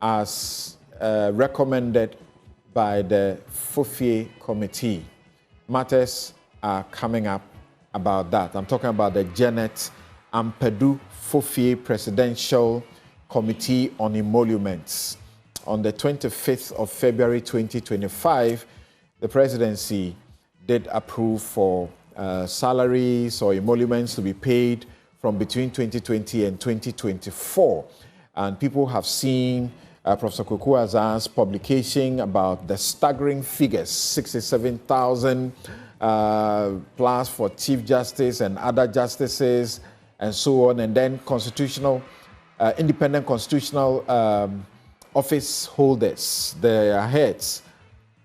as recommended by the Fofie Committee. Matters are coming up about that. I'm talking about the Janet Ampadu Fofie Presidential Committee on Emoluments. On the 25th of February 2025, the presidency did approve for salaries or emoluments to be paid from between 2020 and 2024. And people have seen Professor Kwaku Azar's publication about the staggering figures, 67,000 plus for Chief Justice and other justices and so on, and then independent constitutional office holders, their heads.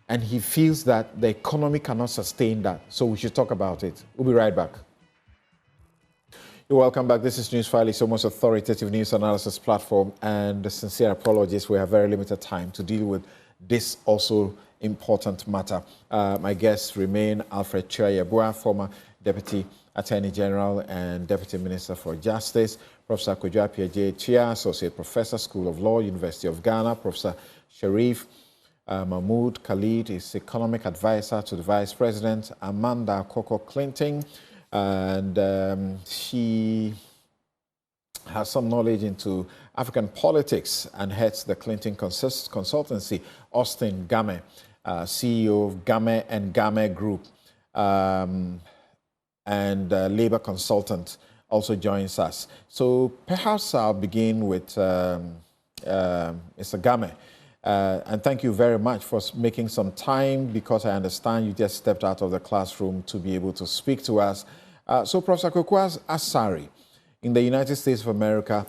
And he feels that the economy cannot sustain that. So we should talk about it. We'll be right back. You're welcome back. This is Newsfile, it's your most authoritative news analysis platform, and sincere apologies. We have very limited time to deal with this also important matter. My guests remain Alfred Chua-Yeboah, former Deputy Attorney General and Deputy Minister for Justice, Professor Kwadwo Appiah-Chia, Associate Professor, School of Law, University of Ghana, Professor Sharif Mahmood Khalid is Economic Advisor to the Vice President, Amanda Koko-Clinton, and she has some knowledge into African politics and heads the Clinton Consultancy. Austin Gamey, CEO of Gamey and Gamey Group, and labor consultant, also joins us. So perhaps I'll begin with Mr. Gamey. And thank you very much for making some time, because I understand you just stepped out of the classroom to be able to speak to us. So Professor Kwaku Azar in the United States of America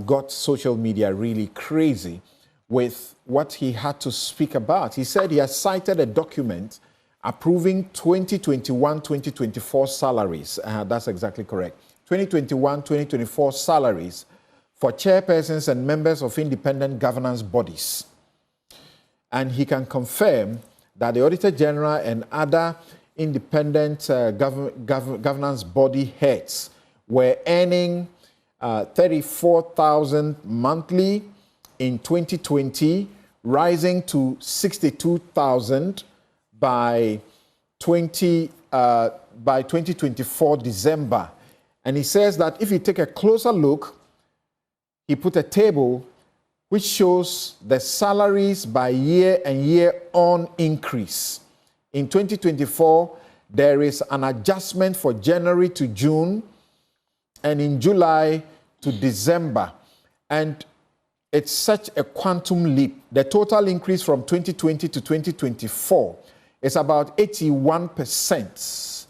got social media really crazy with what he had to speak about. He said he has cited a document approving 2021-2024 salaries. That's exactly correct. 2021-2024 salaries for chairpersons and members of independent governance bodies. And he can confirm that the Auditor General and other independent governance body heads were earning 34,000 monthly in 2020, rising to 62,000 by 2024 December. And he says that if you take a closer look, he put a table which shows the salaries by year and year on increase. In 2024, there is an adjustment for January to June, and in July to December. And it's such a quantum leap. The total increase from 2020 to 2024 is about 81%.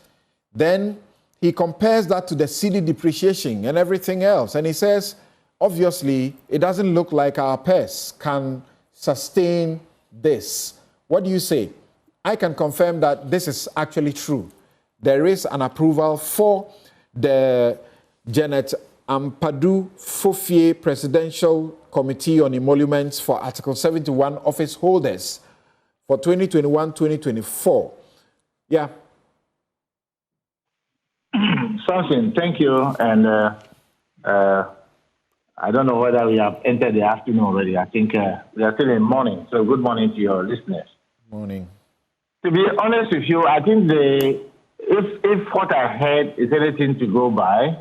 Then he compares that to the cedi depreciation and everything else. And he says, obviously, it doesn't look like our purse can sustain this. What do you say? I can confirm that this is actually true. There is an approval for the Janet Ampadu Fofie Presidential Committee on Emoluments for Article 71 office holders for 2021-2024. Yeah. Something. Thank you. And I don't know whether we have entered the afternoon already. I think we are still in morning. So good morning to your listeners. Morning. To be honest with you, I think if what I heard is anything to go by,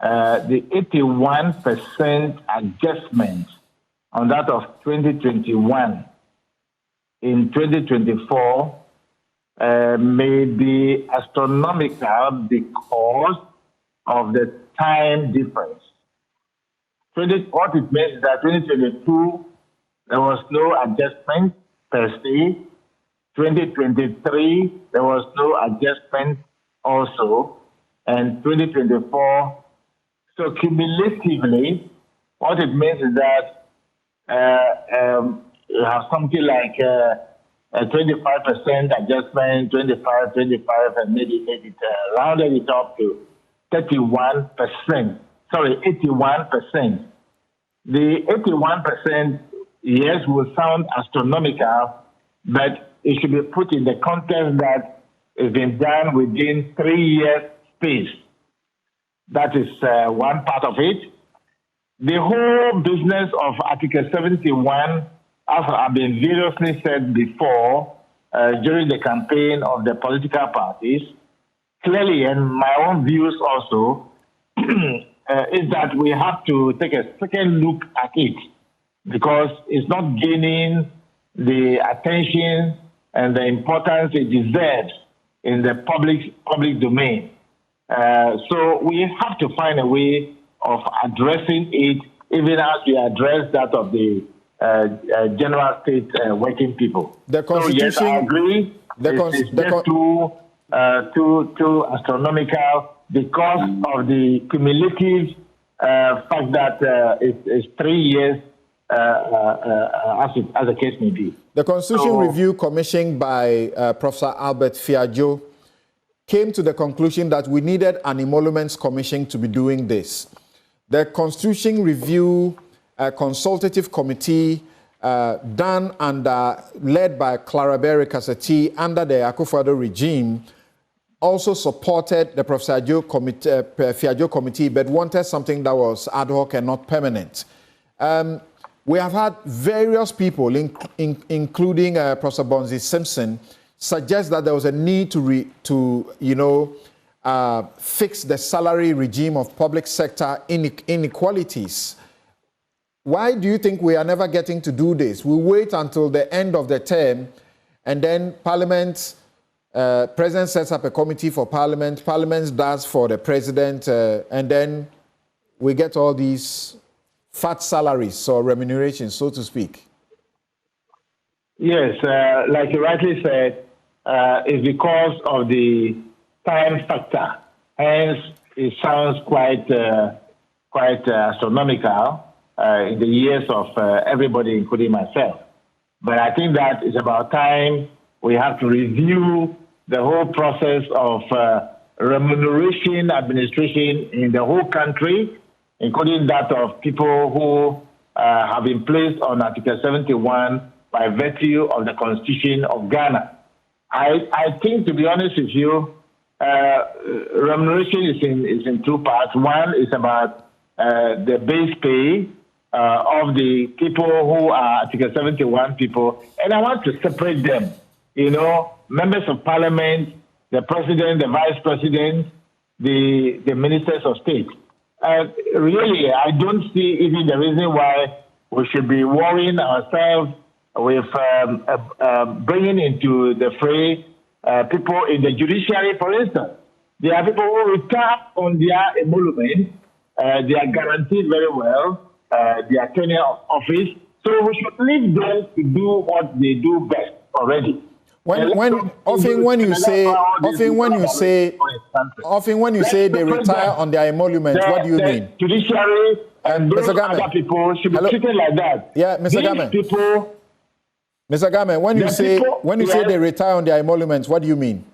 the 81% adjustment on that of 2021 in 2024 may be astronomical because of the time difference. What it means is that 2022, there was no adjustment per se. 2023, there was no adjustment also. And 2024, so cumulatively, what it means is that you have something like a 25% adjustment, 25, and maybe it rounded it up to 31%. Sorry, 81%. The 81%, yes, will sound astronomical, but it should be put in the context that it's been done within 3 years space. That is one part of it. the whole business of Article 71, as have been variously said before during the campaign of the political parties, clearly, and my own views also, is that we have to take a second look at it because it's not gaining the attention and the importance it deserves in the public domain. So we have to find a way of addressing it, even as we address that of the general state working people. The Constitution. So yes, I agree. It's just too astronomical because of the cumulative fact that it's 3 years, as the case may be. The Constitution Review commissioned by Professor Albert Fiajo came to the conclusion that we needed an emoluments commission to be doing this. The Constitution Review consultative committee done under, led by Clara Berry Kaseti under the Akufo-Addo regime also supported the Professor Fiajo committee, but wanted something that was ad hoc and not permanent. We have had various people, including Professor Bonzi Simpson, suggest that there was a need to fix the salary regime of public sector inequalities. Why do you think we are never getting to do this? We wait until the end of the term, and then Parliament, President sets up a committee for Parliament, Parliament does for the President, and then we get all these fat salaries or remuneration, so to speak. Yes, like you rightly said, it's because of the time factor. Hence, it sounds quite astronomical in the years of everybody, including myself. But I think that it's about time we have to review the whole process of remuneration administration in the whole country, including that of people who have been placed on Article 71 by virtue of the Constitution of Ghana. I think, to be honest with you, remuneration is in two parts. One is about the base pay of the people who are Article 71 people, and I want to separate them. You know, members of Parliament, the President, the Vice President, the Ministers of State. Really, I don't see even the reason why we should be worrying ourselves with bringing into the fray people in the judiciary, for instance. There are people who retire on their emolument. They are guaranteed very well their tenure of office. So we should leave them to do what they do best already. Often when you say they retire on their emolument, what do you mean? Judiciary and those other people should be treated like that. Yeah, Mr. Gamey. Mr. Gamey, when you say they retire on their emoluments, what do you mean?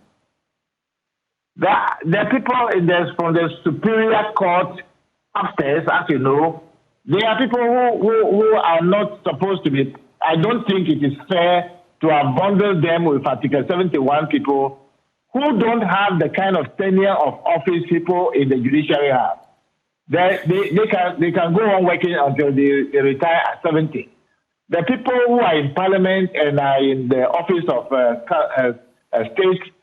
The people from the superior court upstairs, as you know, they are people who are not supposed to be. I don't think it is fair to have bundled them with Article 71 people who don't have the kind of tenure of office people in the judiciary have. They can go on working until they retire at 70. The people who are in Parliament and are in the office of state,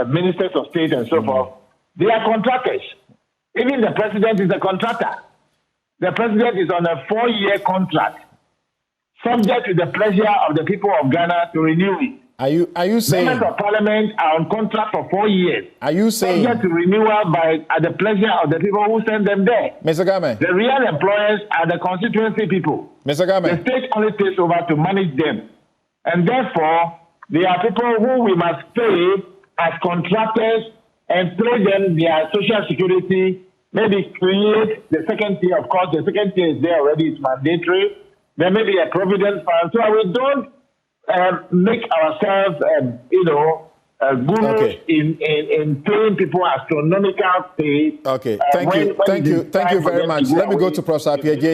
ministers of state and so forth, they are contractors. Even the President is a contractor. The President is on a 4-year contract, subject to the pleasure of the people of Ghana to renew it. Are you saying members of Parliament are on contract for 4 years? Are you saying subject to renewal at the pleasure of the people who send them there? Mr. Gamey, the real employers are the constituency people. Mr. Gamey, the state only takes over to manage them, and therefore they are people who we must pay as contractors and pay them their social security. Maybe create the second tier. Of course, the second tier is there already; it's mandatory. There may be a provident fund, so we don't make ourselves, gurus in paying people astronomical pay. Okay, thank you very much. Let me go to Professor Piaget.